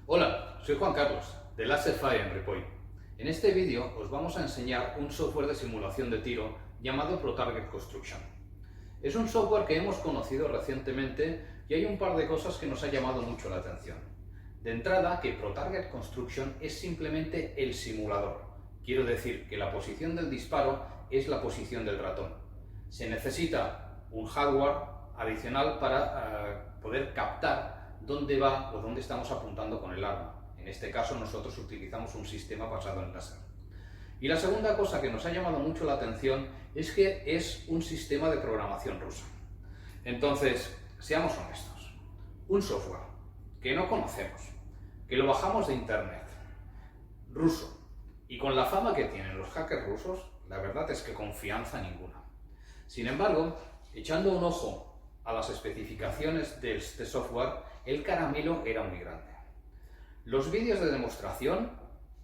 Hola, soy Juan Carlos, de Laserfire en Ripoll. En este vídeo os vamos a enseñar un software de simulación de tiro llamado ProTarget Construction. Es un software que hemos conocido recientemente y hay un par de cosas que nos ha llamado mucho la atención. De entrada, que ProTarget Construction es simplemente el simulador. Quiero decir que la posición del disparo es la posición del ratón. Se necesita un hardware adicional para poder captar dónde va o dónde estamos apuntando con el arma. En este caso nosotros utilizamos un sistema basado en láser. Y la segunda cosa que nos ha llamado mucho la atención es que es un sistema de programación rusa. Entonces, seamos honestos, un software que no conocemos, que lo bajamos de internet, ruso, y con la fama que tienen los hackers rusos, la verdad es que confianza ninguna. Sin embargo, echando un ojo a las especificaciones de este software, el caramelo era muy grande. Los vídeos de demostración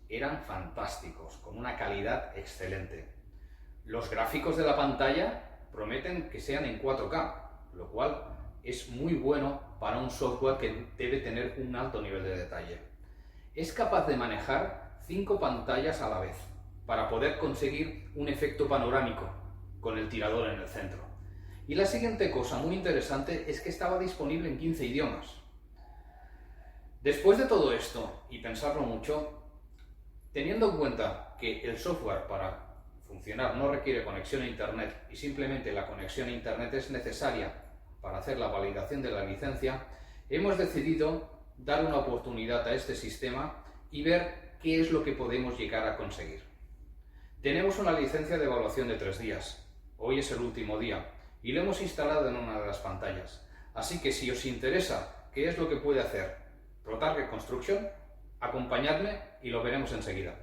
eran fantásticos, con una calidad excelente. Los gráficos de la pantalla prometen que sean en 4K, lo cual es muy bueno para un software que debe tener un alto nivel de detalle. Es capaz de manejar 5 pantallas a la vez, para poder conseguir un efecto panorámico, con el tirador en el centro. Y la siguiente cosa muy interesante es que estaba disponible en 15 idiomas. Después de todo esto, y pensarlo mucho, teniendo en cuenta que el software para funcionar no requiere conexión a internet y simplemente la conexión a internet es necesaria para hacer la validación de la licencia, hemos decidido dar una oportunidad a este sistema y ver qué es lo que podemos llegar a conseguir. Tenemos una licencia de evaluación de 3 días. Hoy es el último día y lo hemos instalado en una de las pantallas. Así que si os interesa qué es lo que puede hacer ProTarget Construction, acompañadme y lo veremos enseguida.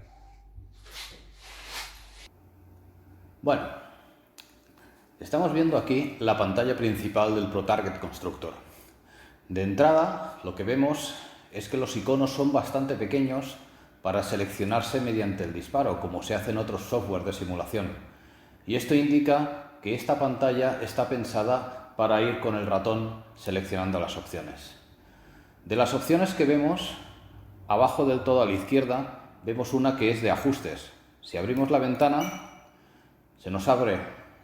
Bueno, estamos viendo aquí la pantalla principal del ProTarget Constructor. De entrada, lo que vemos es que los iconos son bastante pequeños para seleccionarse mediante el disparo, como se hace en otros software de simulación. Y esto indica que esta pantalla está pensada para ir con el ratón seleccionando las opciones. De las opciones que vemos, abajo del todo a la izquierda, vemos una que es de ajustes. Si abrimos la ventana, se nos abre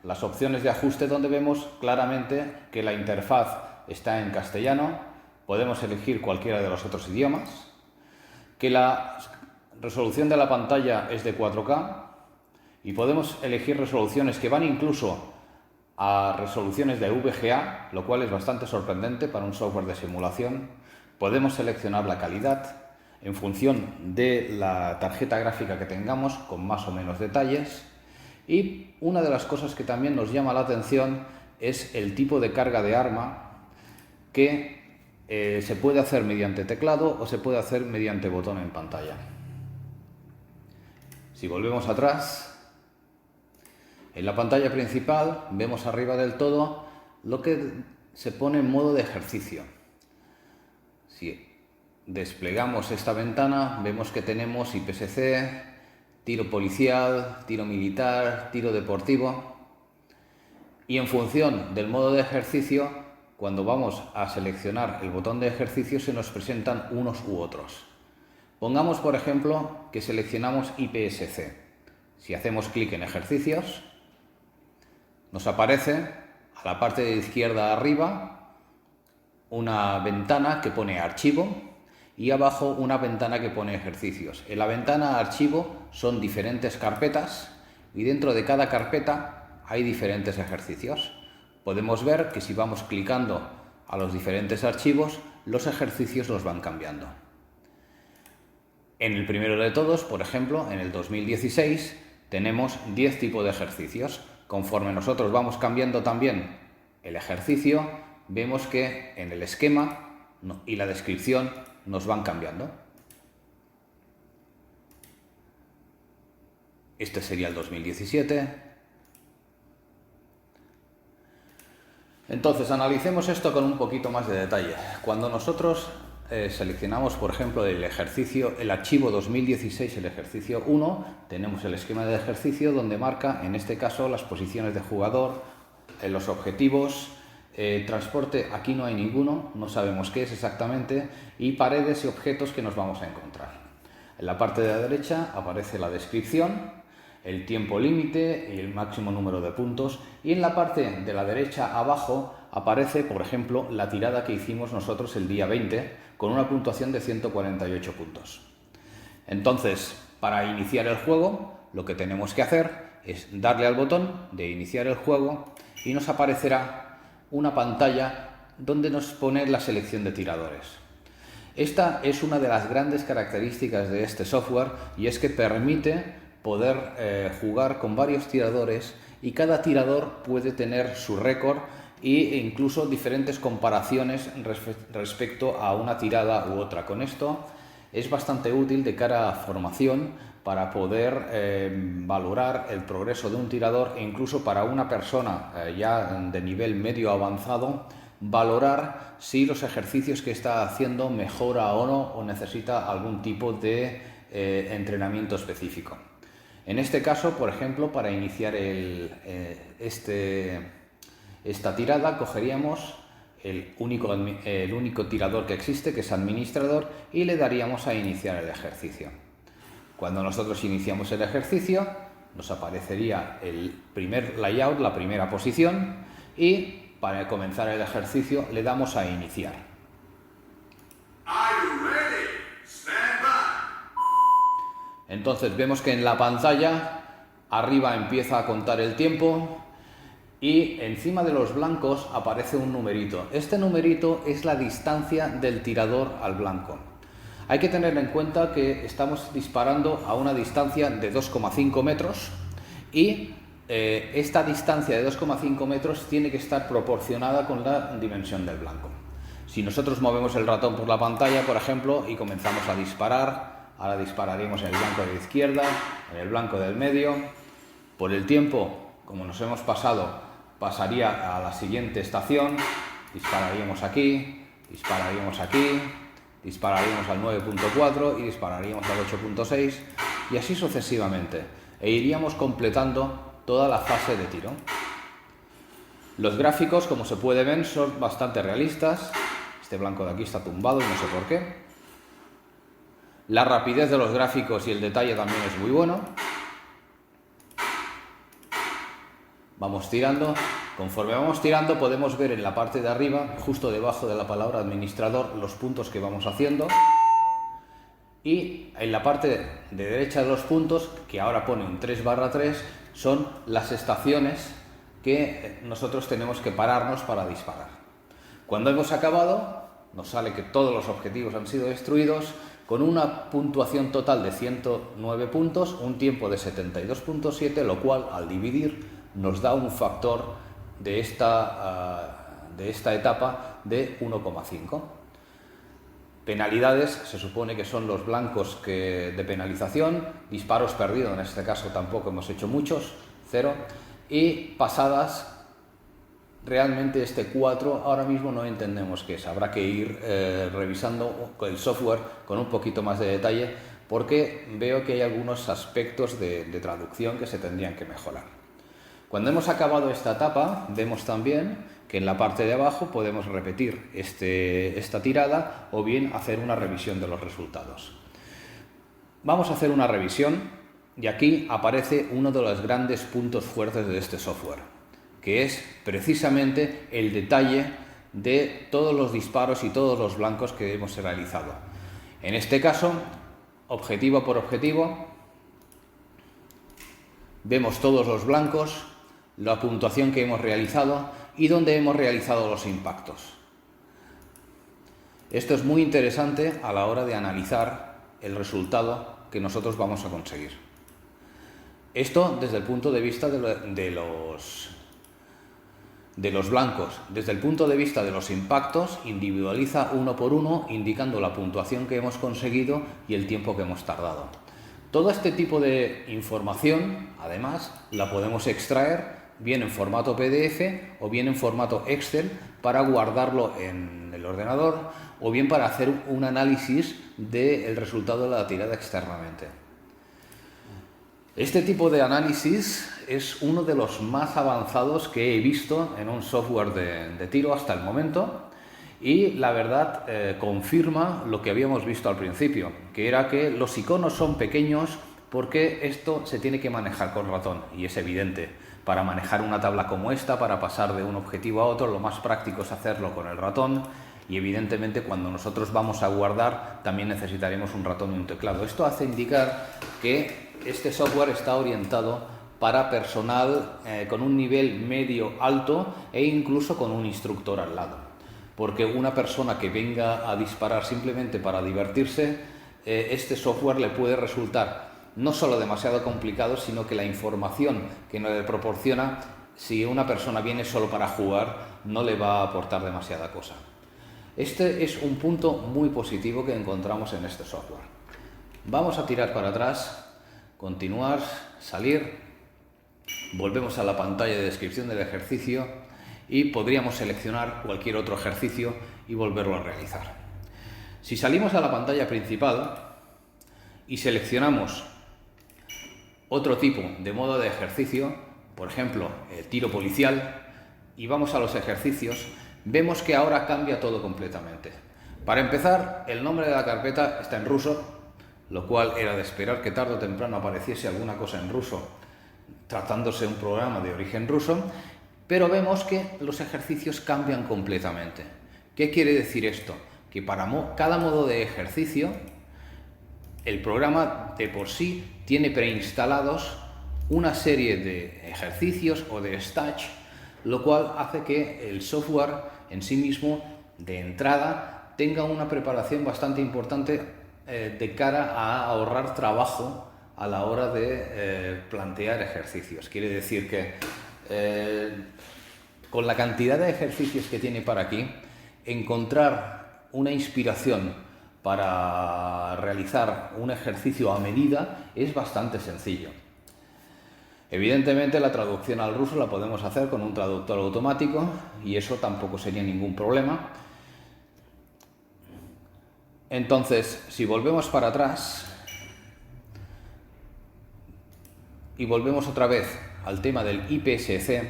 las opciones de ajuste donde vemos claramente que la interfaz está en castellano, podemos elegir cualquiera de los otros idiomas, que la resolución de la pantalla es de 4K y podemos elegir resoluciones que van incluso a resoluciones de VGA, lo cual es bastante sorprendente para un software de simulación. Podemos seleccionar la calidad en función de la tarjeta gráfica que tengamos, con más o menos detalles. Y una de las cosas que también nos llama la atención es el tipo de carga de arma que se puede hacer mediante teclado o se puede hacer mediante botón en pantalla. Si volvemos atrás, en la pantalla principal vemos arriba del todo lo que se pone en modo de ejercicio. Si desplegamos esta ventana, vemos que tenemos IPSC, tiro policial, tiro militar, tiro deportivo. Y en función del modo de ejercicio, cuando vamos a seleccionar el botón de ejercicio, se nos presentan unos u otros. Pongamos, por ejemplo, que seleccionamos IPSC. Si hacemos clic en ejercicios, nos aparece a la parte de izquierda arriba una ventana que pone archivo y abajo una ventana que pone ejercicios. En la ventana archivo son diferentes carpetas y dentro de cada carpeta hay diferentes ejercicios. Podemos ver que si vamos clicando a los diferentes archivos, los ejercicios los van cambiando. En el primero de todos, por ejemplo, en el 2016, tenemos 10 tipos de ejercicios. Conforme nosotros vamos cambiando también el ejercicio, vemos que en el esquema y la descripción nos van cambiando. Este sería el 2017. Entonces, analicemos esto con un poquito más de detalle. Cuando nosotros seleccionamos, por ejemplo, el archivo 2016, el ejercicio 1, tenemos el esquema de ejercicio donde marca, en este caso, las posiciones de jugador, los objetivos, Transporte, aquí no hay ninguno, no sabemos qué es exactamente, y paredes y objetos que nos vamos a encontrar. En la parte de la derecha aparece la descripción, el tiempo límite y el máximo número de puntos, y en la parte de la derecha abajo aparece, por ejemplo, la tirada que hicimos nosotros el día 20 con una puntuación de 148 puntos. Entonces, para iniciar el juego, lo que tenemos que hacer es darle al botón de iniciar el juego y nos aparecerá una pantalla donde nos pone la selección de tiradores. Esta es una de las grandes características de este software, y es que permite poder jugar con varios tiradores, y cada tirador puede tener su récord e incluso diferentes comparaciones respecto a una tirada u otra. Con esto es bastante útil de cara a formación para poder valorar el progreso de un tirador, e incluso para una persona ya de nivel medio avanzado, valorar si los ejercicios que está haciendo mejora o no, o necesita algún tipo de entrenamiento específico. En este caso, por ejemplo, para iniciar esta tirada, cogeríamos el único tirador que existe, que es administrador, y le daríamos a iniciar el ejercicio. Cuando nosotros iniciamos el ejercicio, nos aparecería el primer layout, la primera posición, y para comenzar el ejercicio le damos a iniciar. Entonces vemos que en la pantalla arriba empieza a contar el tiempo y encima de los blancos aparece un numerito. Este numerito es la distancia del tirador al blanco. Hay que tener en cuenta que estamos disparando a una distancia de 2,5 metros y esta distancia de 2,5 metros tiene que estar proporcionada con la dimensión del blanco. Si nosotros movemos el ratón por la pantalla, por ejemplo, y comenzamos a disparar, ahora dispararíamos en el blanco de la izquierda, en el blanco del medio. Por el tiempo, como nos hemos pasado, pasaría a la siguiente estación, dispararíamos aquí, dispararíamos aquí, dispararíamos al 9.4 y dispararíamos al 8.6 y así sucesivamente, e iríamos completando toda la fase de tiro. Los gráficos, como se puede ver, son bastante realistas. Este blanco de aquí está tumbado y no sé por qué. La rapidez de los gráficos y el detalle también es muy bueno. Vamos tirando. Conforme vamos tirando podemos ver en la parte de arriba, justo debajo de la palabra administrador, los puntos que vamos haciendo. Y en la parte de derecha de los puntos, que ahora pone un 3/3, son las estaciones que nosotros tenemos que pararnos para disparar. Cuando hemos acabado, nos sale que todos los objetivos han sido destruidos, con una puntuación total de 109 puntos, un tiempo de 72.7, lo cual al dividir nos da un factor de esta etapa de 1,5. Penalidades se supone que son los blancos de penalización, disparos perdidos, en este caso tampoco hemos hecho muchos, 0, y pasadas, realmente este 4 ahora mismo no entendemos qué es, habrá que ir revisando el software con un poquito más de detalle, porque veo que hay algunos aspectos de traducción que se tendrían que mejorar. Cuando hemos acabado esta etapa, vemos también que en la parte de abajo podemos repetir esta tirada o bien hacer una revisión de los resultados. Vamos a hacer una revisión y aquí aparece uno de los grandes puntos fuertes de este software, que es precisamente el detalle de todos los disparos y todos los blancos que hemos realizado. En este caso, objetivo por objetivo, vemos todos los blancos, la puntuación que hemos realizado y dónde hemos realizado los impactos. Esto es muy interesante a la hora de analizar el resultado que nosotros vamos a conseguir. Esto desde el punto de vista de los blancos. Desde el punto de vista de los impactos, individualiza uno por uno, indicando la puntuación que hemos conseguido y el tiempo que hemos tardado. Todo este tipo de información, además, la podemos extraer bien en formato PDF o bien en formato Excel para guardarlo en el ordenador o bien para hacer un análisis del resultado de la tirada externamente. Este tipo de análisis es uno de los más avanzados que he visto en un software de tiro hasta el momento y la verdad confirma lo que habíamos visto al principio, que era que los iconos son pequeños porque esto se tiene que manejar con ratón y es evidente. Para manejar una tabla como esta, para pasar de un objetivo a otro, lo más práctico es hacerlo con el ratón y evidentemente cuando nosotros vamos a guardar también necesitaremos un ratón y un teclado. Esto hace indicar que este software está orientado para personal con un nivel medio alto e incluso con un instructor al lado. Porque una persona que venga a disparar simplemente para divertirse, este software le puede resultar no solo demasiado complicado, sino que la información que nos le proporciona, si una persona viene solo para jugar, no le va a aportar demasiada cosa. Este es un punto muy positivo que encontramos en este software. Vamos a tirar para atrás, continuar, salir, volvemos a la pantalla de descripción del ejercicio y podríamos seleccionar cualquier otro ejercicio y volverlo a realizar. Si salimos a la pantalla principal y seleccionamos otro tipo de modo de ejercicio, por ejemplo, el tiro policial, y vamos a los ejercicios, vemos que ahora cambia todo completamente. Para empezar, el nombre de la carpeta está en ruso, lo cual era de esperar que tarde o temprano apareciese alguna cosa en ruso, tratándose de un programa de origen ruso, pero vemos que los ejercicios cambian completamente. ¿Qué quiere decir esto? Que para cada modo de ejercicio, el programa de por sí tiene preinstalados una serie de ejercicios o de stats, lo cual hace que el software en sí mismo, de entrada, tenga una preparación bastante importante de cara a ahorrar trabajo a la hora de plantear ejercicios. Quiere decir que con la cantidad de ejercicios que tiene para aquí, encontrar una inspiración para realizar un ejercicio a medida es bastante sencillo. Evidentemente la traducción al ruso la podemos hacer con un traductor automático y eso tampoco sería ningún problema. Entonces, si volvemos para atrás y volvemos otra vez al tema del IPSC,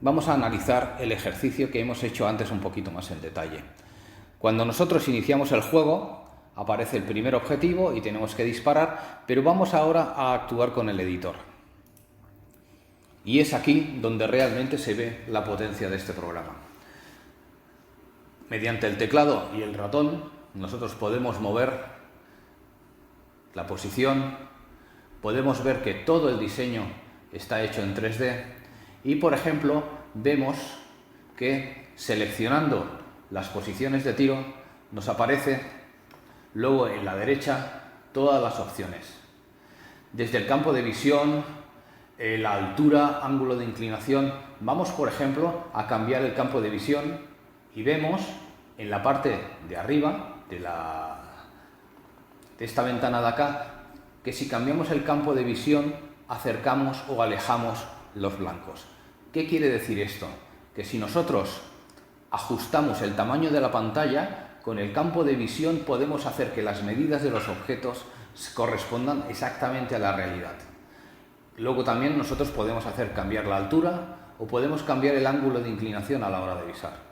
vamos a analizar el ejercicio que hemos hecho antes un poquito más en detalle. Cuando nosotros iniciamos el juego, aparece el primer objetivo y tenemos que disparar, pero vamos ahora a actuar con el editor. Y es aquí donde realmente se ve la potencia de este programa. Mediante el teclado y el ratón, nosotros podemos mover la posición, podemos ver que todo el diseño está hecho en 3D y, por ejemplo, vemos que seleccionando las posiciones de tiro nos aparece luego en la derecha todas las opciones. Desde el campo de visión, la altura, ángulo de inclinación, vamos por ejemplo a cambiar el campo de visión y vemos en la parte de arriba de esta ventana de acá que si cambiamos el campo de visión acercamos o alejamos los blancos. ¿Qué quiere decir esto? Que si nosotros ajustamos el tamaño de la pantalla, con el campo de visión podemos hacer que las medidas de los objetos correspondan exactamente a la realidad. Luego también nosotros podemos hacer cambiar la altura o podemos cambiar el ángulo de inclinación a la hora de visar.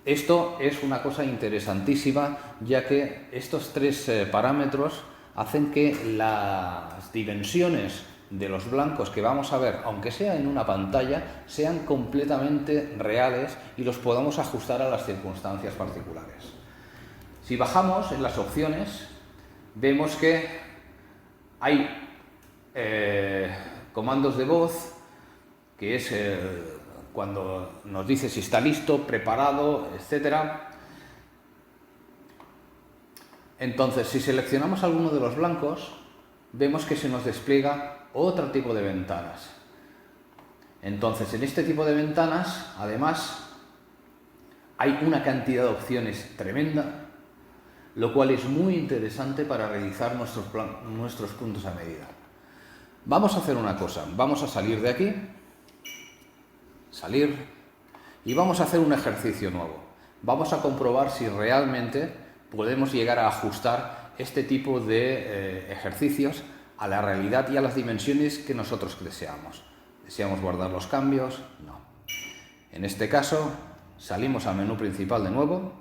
Esto es una cosa interesantísima, ya que estos tres parámetros hacen que las dimensiones de los blancos que vamos a ver, aunque sea en una pantalla, sean completamente reales y los podamos ajustar a las circunstancias particulares. Si bajamos en las opciones, vemos que hay comandos de voz, que es cuando nos dice si está listo, preparado, etc. Entonces, si seleccionamos alguno de los blancos, vemos que se nos despliega otro tipo de ventanas. Entonces, en este tipo de ventanas, además, hay una cantidad de opciones tremenda, lo cual es muy interesante para realizar nuestros puntos a medida. Vamos a hacer una cosa, vamos a salir de aquí, salir, y vamos a hacer un ejercicio nuevo. Vamos a comprobar si realmente podemos llegar a ajustar este tipo de ejercicios a la realidad y a las dimensiones que nosotros deseamos. ¿Deseamos guardar los cambios? No. En este caso, salimos al menú principal de nuevo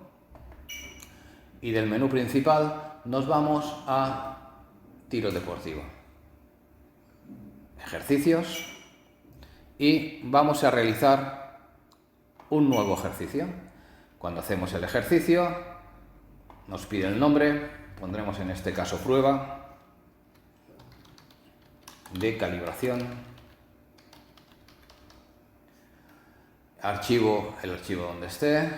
y del menú principal nos vamos a tiro deportivo. Ejercicios y vamos a realizar un nuevo ejercicio. Cuando hacemos el ejercicio, nos pide el nombre, pondremos en este caso prueba de calibración, archivo, el archivo donde esté,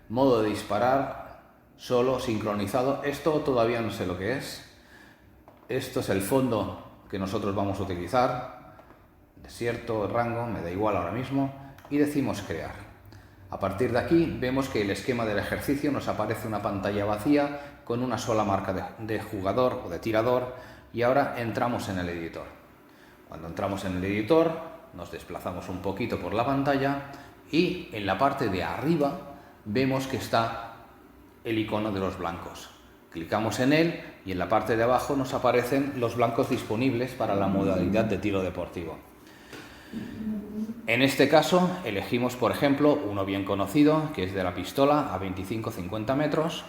modo de disparar, solo, sincronizado. Esto todavía no sé lo que es. Esto es el fondo que nosotros vamos a utilizar, desierto, rango, me da igual ahora mismo, y decimos crear. A partir de aquí vemos que el esquema del ejercicio nos aparece una pantalla vacía con una sola marca de jugador o de tirador, y ahora entramos en el editor. Cuando entramos en el editor nos desplazamos un poquito por la pantalla y en la parte de arriba vemos que está el icono de los blancos. Clicamos en él y en la parte de abajo nos aparecen los blancos disponibles para la modalidad de tiro deportivo. En este caso elegimos, por ejemplo, uno bien conocido, que es de la pistola a 25-50 metros,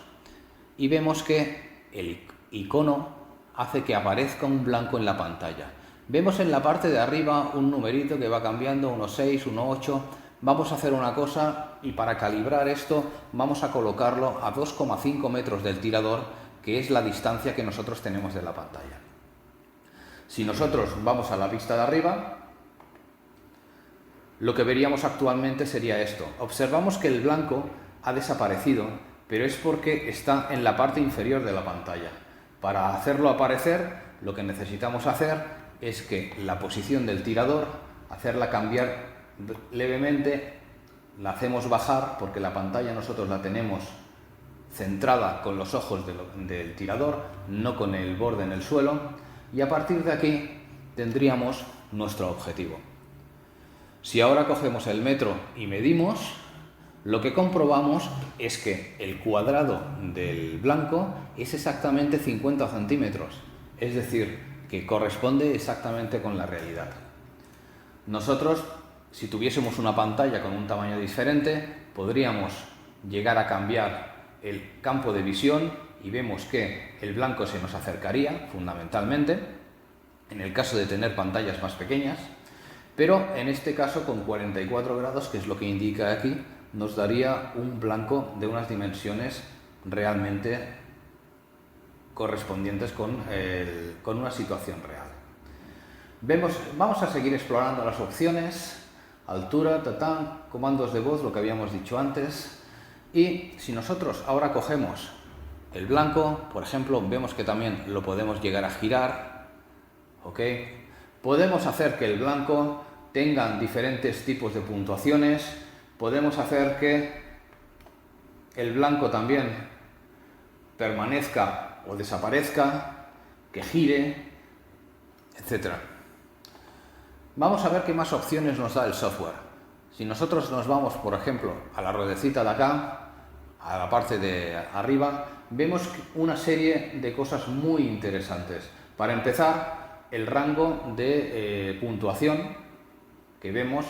y vemos que el icono hace que aparezca un blanco en la pantalla. Vemos en la parte de arriba un numerito que va cambiando, 1.6, 1.8. Vamos a hacer una cosa y para calibrar esto vamos a colocarlo a 2,5 metros del tirador, que es la distancia que nosotros tenemos de la pantalla. Si nosotros vamos a la vista de arriba, lo que veríamos actualmente sería esto. Observamos que el blanco ha desaparecido, pero es porque está en la parte inferior de la pantalla. Para hacerlo aparecer, lo que necesitamos hacer es que la posición del tirador, hacerla cambiar levemente, la hacemos bajar porque la pantalla nosotros la tenemos centrada con los ojos del tirador, no con el borde en el suelo, y a partir de aquí tendríamos nuestro objetivo. Si ahora cogemos el metro y medimos, lo que comprobamos es que el cuadrado del blanco es exactamente 50 centímetros, es decir, que corresponde exactamente con la realidad. Nosotros, si tuviésemos una pantalla con un tamaño diferente, podríamos llegar a cambiar el campo de visión y vemos que el blanco se nos acercaría, fundamentalmente, en el caso de tener pantallas más pequeñas, pero en este caso con 44 grados, que es lo que indica aquí, nos daría un blanco de unas dimensiones realmente correspondientes con una situación real. Vamos a seguir explorando las opciones, altura, comandos de voz, lo que habíamos dicho antes, y si nosotros ahora cogemos el blanco, por ejemplo, vemos que también lo podemos llegar a girar, ¿ok? Podemos hacer que el blanco tenga diferentes tipos de puntuaciones, podemos hacer que el blanco también permanezca o desaparezca, que gire, etc. Vamos a ver qué más opciones nos da el software. Si nosotros nos vamos, por ejemplo, a la ruedecita de acá, a la parte de arriba, vemos una serie de cosas muy interesantes. Para empezar, el rango de puntuación que vemos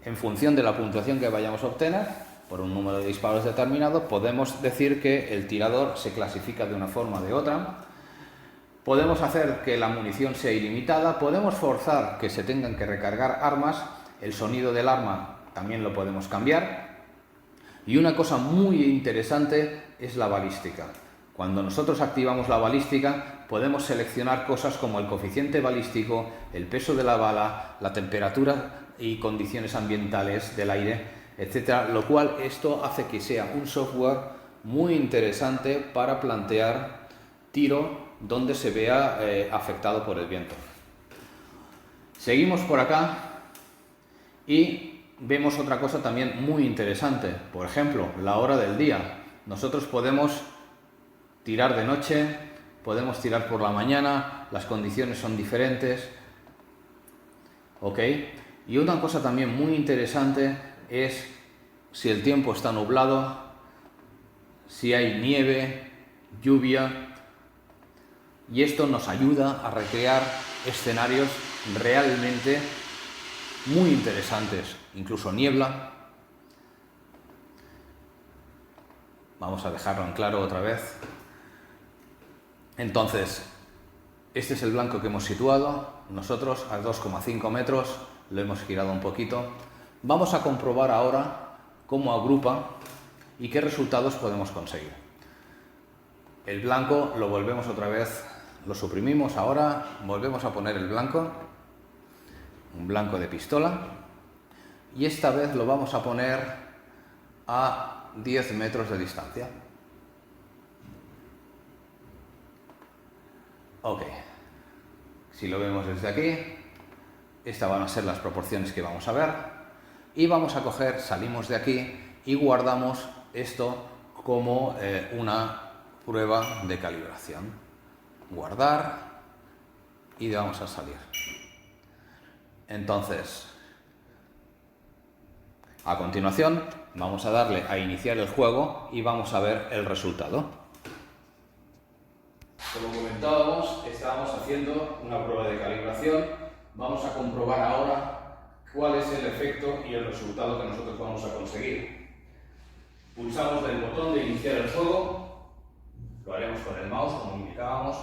en función de la puntuación que vayamos a obtener. Por un número de disparos determinado, podemos decir que el tirador se clasifica de una forma o de otra. Podemos hacer que la munición sea ilimitada, podemos forzar que se tengan que recargar armas, el sonido del arma también lo podemos cambiar. Y una cosa muy interesante es la balística. Cuando nosotros activamos la balística, podemos seleccionar cosas como el coeficiente balístico, el peso de la bala, la temperatura y condiciones ambientales del aire, etcétera, lo cual esto hace que sea un software muy interesante para plantear tiro donde se vea afectado por el viento. Seguimos por acá y vemos otra cosa también muy interesante, por ejemplo, la hora del día. Nosotros podemos tirar de noche, podemos tirar por la mañana, las condiciones son diferentes, ¿ok? Y una cosa también muy interesante es si el tiempo está nublado, si hay nieve, lluvia. y esto nos ayuda a recrear escenarios realmente muy interesantes, incluso niebla. Vamos a dejarlo en claro otra vez. Entonces, este es el blanco que hemos situado. Nosotros a 2,5 metros lo hemos girado un poquito. Vamos a comprobar ahora cómo agrupa y qué resultados podemos conseguir. El blanco lo volvemos otra vez, lo suprimimos ahora, volvemos a poner el blanco, un blanco de pistola, y esta vez lo vamos a poner a 10 metros de distancia. Ok, si lo vemos desde aquí, estas van a ser las proporciones que vamos a ver, y vamos a coger, salimos de aquí y guardamos esto como una prueba de calibración. Guardar y vamos a salir. Entonces, a continuación vamos a darle a iniciar el juego y vamos a ver el resultado. Como comentábamos, estábamos haciendo una prueba de calibración. Vamos a comprobar ahora cuál es el efecto y el resultado que nosotros vamos a conseguir. Pulsamos el botón de iniciar el juego, lo haremos con el mouse como indicábamos.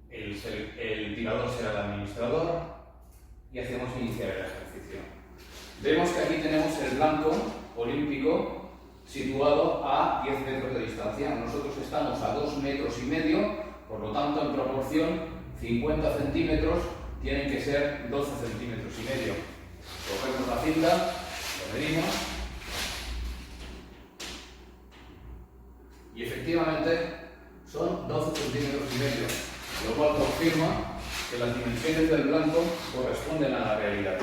El tirador será el administrador y hacemos iniciar el ejercicio. Vemos que aquí tenemos el blanco olímpico situado a 10 metros de distancia. Nosotros estamos a 2,5 metros, por lo tanto, en proporción, 50 centímetros tienen que ser 12,5 centímetros. Cogemos la cinta, lo medimos y efectivamente son 12,5 centímetros, lo cual confirma que las dimensiones del blanco corresponden a la realidad.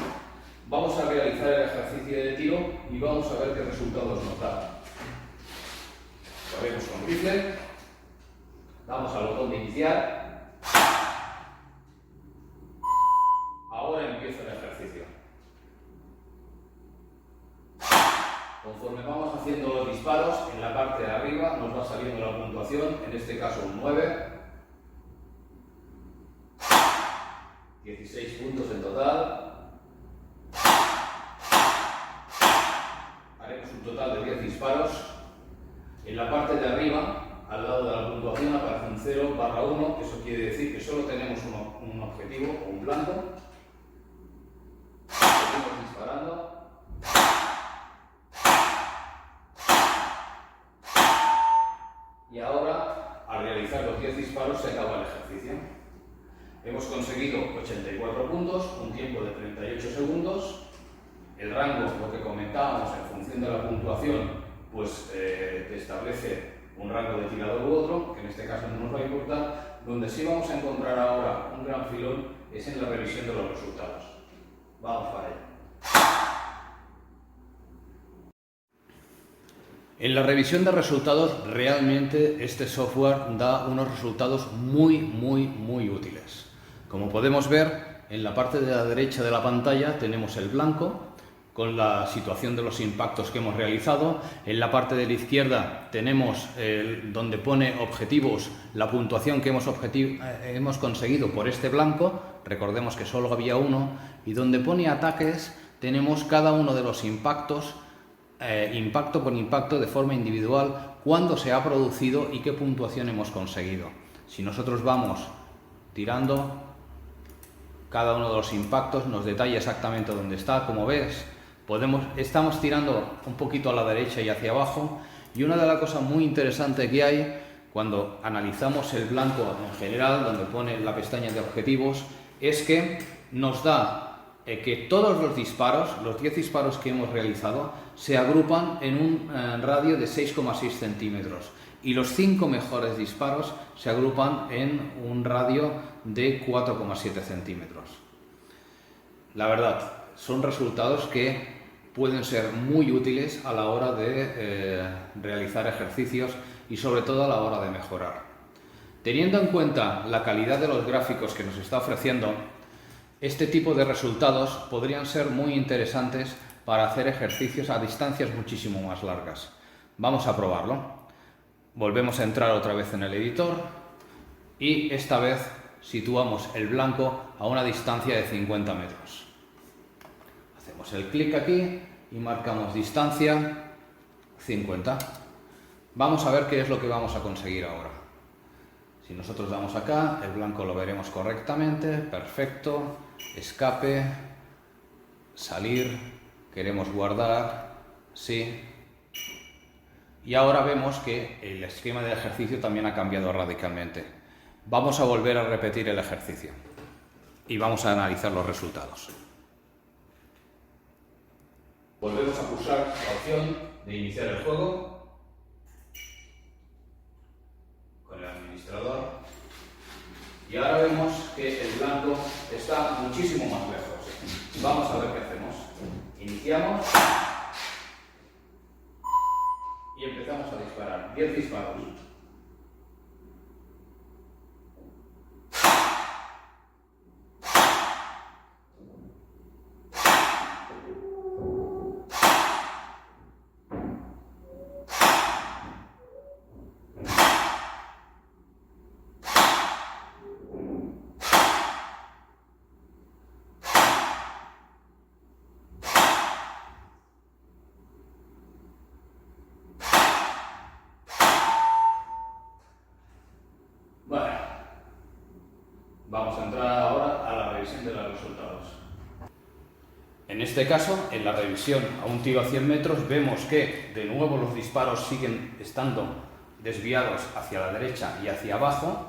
Vamos a realizar el ejercicio de tiro y vamos a ver qué resultados nos da. Lo haremos con rifle. Damos al botón de iniciar. Ahora empieza el ejercicio. Conforme vamos haciendo los disparos, en la parte de arriba nos va saliendo la puntuación, en este caso un 9. 16 puntos en total. Haremos un total de 10 disparos. En la parte de arriba, al lado de la puntuación, aparece un 0/1. Eso quiere decir que solo tenemos un objetivo o un blanco. Seguimos disparando. Y ahora, al realizar los 10 disparos, se acaba el ejercicio. Hemos conseguido 84 puntos, un tiempo de 38 segundos. El rango, lo que comentábamos, en función de la puntuación, pues te establece un rango de tirador u otro, que en este caso no nos va a importar. Donde sí vamos a encontrar ahora un gran filón es en la revisión de los resultados. Vamos para ello. En la revisión de resultados, realmente este software da unos resultados muy útiles. Como podemos ver, en la parte de la derecha de la pantalla tenemos el blanco con la situación de los impactos que hemos realizado. En la parte de la izquierda tenemos donde pone objetivos, la puntuación que hemos conseguido por este blanco. Recordemos que solo había uno. Y donde pone ataques tenemos cada uno de los impactos, impacto por impacto de forma individual, cuándo se ha producido y qué puntuación hemos conseguido. Si nosotros vamos tirando, cada uno de los impactos nos detalla exactamente dónde está. Como ves, estamos tirando un poquito a la derecha y hacia abajo, y una de las cosas muy interesantes que hay cuando analizamos el blanco en general, donde pone la pestaña de objetivos, es que nos da que todos los disparos, los 10 disparos que hemos realizado, se agrupan en un radio de 6,6 centímetros y los 5 mejores disparos se agrupan en un radio de 4,7 centímetros. La verdad, son resultados que pueden ser muy útiles a la hora de realizar ejercicios y sobre todo a la hora de mejorar. Teniendo en cuenta la calidad de los gráficos que nos está ofreciendo, este tipo de resultados podrían ser muy interesantes para hacer ejercicios a distancias muchísimo más largas. Vamos a probarlo. volvemos a entrar otra vez en el editor y esta vez situamos el blanco a una distancia de 50 metros. Hacemos el clic aquí y marcamos distancia 50. Vamos a ver qué es lo que vamos a conseguir ahora. Si nosotros damos acá, el blanco lo veremos correctamente, perfecto, escape, salir, queremos guardar, sí. Y ahora vemos que el esquema del ejercicio también ha cambiado radicalmente. Vamos a volver a repetir el ejercicio y vamos a analizar los resultados. Volvemos a pulsar la opción de iniciar el juego con el administrador y ahora vemos que el blanco está muchísimo más lejos. Vamos a ver qué hacemos. Iniciamos y empezamos a disparar. 10 disparos. Bueno, vamos a entrar ahora a la revisión de los resultados. En este caso, en la revisión a un tiro a 100 metros, vemos que de nuevo los disparos siguen estando desviados hacia la derecha y hacia abajo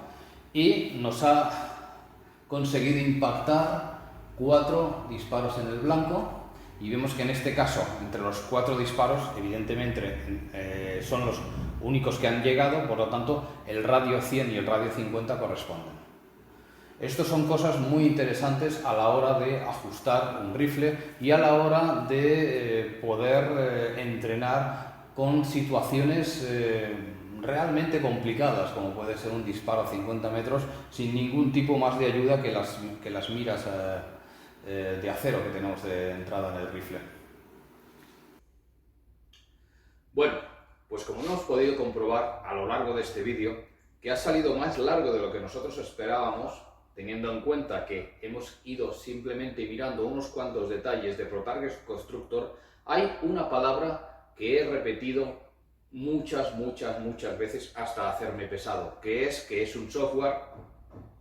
y nos ha conseguido impactar 4 disparos en el blanco y vemos que en este caso, entre los 4 disparos, evidentemente son los únicos que han llegado, por lo tanto el radio 100 y el radio 50 corresponden. Estas son cosas muy interesantes a la hora de ajustar un rifle y a la hora de poder entrenar con situaciones realmente complicadas, como puede ser un disparo a 50 metros sin ningún tipo más de ayuda que las miras de acero que tenemos de entrada en el rifle. Bueno, pues como hemos podido comprobar a lo largo de este vídeo, que ha salido más largo de lo que nosotros esperábamos, teniendo en cuenta que hemos ido simplemente mirando unos cuantos detalles de ProTarget Constructor, hay una palabra que he repetido muchas veces hasta hacerme pesado, que es un software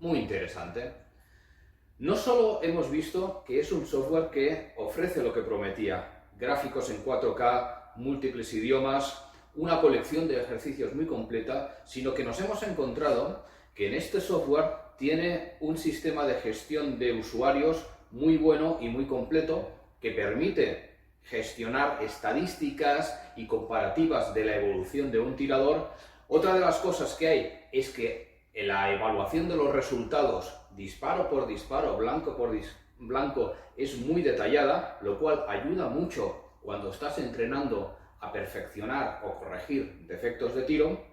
muy interesante. No solo hemos visto que es un software que ofrece lo que prometía, gráficos en 4K, múltiples idiomas, una colección de ejercicios muy completa, sino que nos hemos encontrado que en este software tiene un sistema de gestión de usuarios muy bueno y muy completo que permite gestionar estadísticas y comparativas de la evolución de un tirador. Otra de las cosas que hay es que en la evaluación de los resultados disparo por disparo, blanco por blanco, es muy detallada, lo cual ayuda mucho cuando estás entrenando a perfeccionar o corregir defectos de tiro.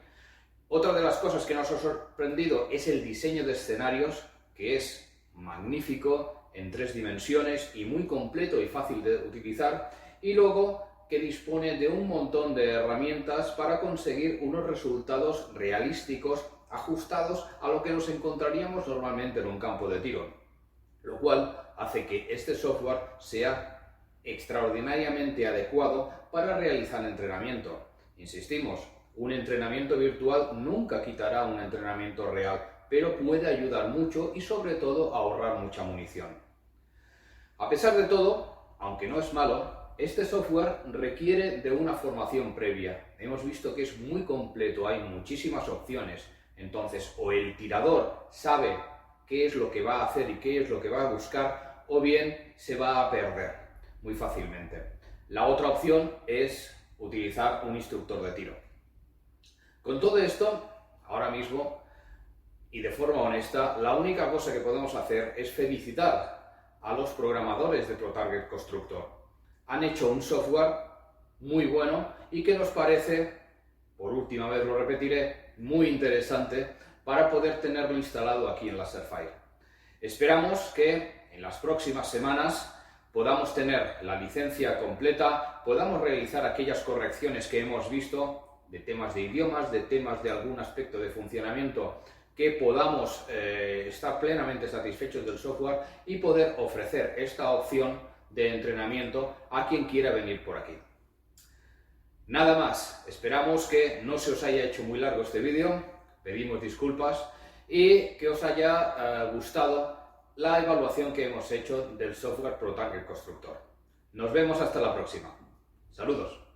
Otra de las cosas que nos ha sorprendido es el diseño de escenarios, que es magnífico en 3 dimensiones y muy completo y fácil de utilizar, y luego que dispone de un montón de herramientas para conseguir unos resultados realísticos ajustados a lo que nos encontraríamos normalmente en un campo de tiro, lo cual hace que este software sea extraordinariamente adecuado para realizar entrenamiento. Insistimos, un entrenamiento virtual nunca quitará un entrenamiento real, pero puede ayudar mucho y sobre todo a ahorrar mucha munición. A pesar de todo, aunque no es malo, este software requiere de una formación previa. Hemos visto que es muy completo, hay muchísimas opciones. Entonces, o el tirador sabe qué es lo que va a hacer y qué es lo que va a buscar, o bien se va a perder muy fácilmente. La otra opción es utilizar un instructor de tiro. Con todo esto, ahora mismo, y de forma honesta, la única cosa que podemos hacer es felicitar a los programadores de ProTarget Constructor. Han hecho un software muy bueno y que nos parece, por última vez lo repetiré, muy interesante para poder tenerlo instalado aquí en Laserfire. Esperamos que en las próximas semanas podamos tener la licencia completa, podamos realizar aquellas correcciones que hemos visto de temas de idiomas, de temas de algún aspecto de funcionamiento, que podamos estar plenamente satisfechos del software y poder ofrecer esta opción de entrenamiento a quien quiera venir por aquí. Nada más, esperamos que no se os haya hecho muy largo este vídeo, pedimos disculpas y que os haya gustado la evaluación que hemos hecho del software ProTarget Constructor. Nos vemos hasta la próxima. Saludos.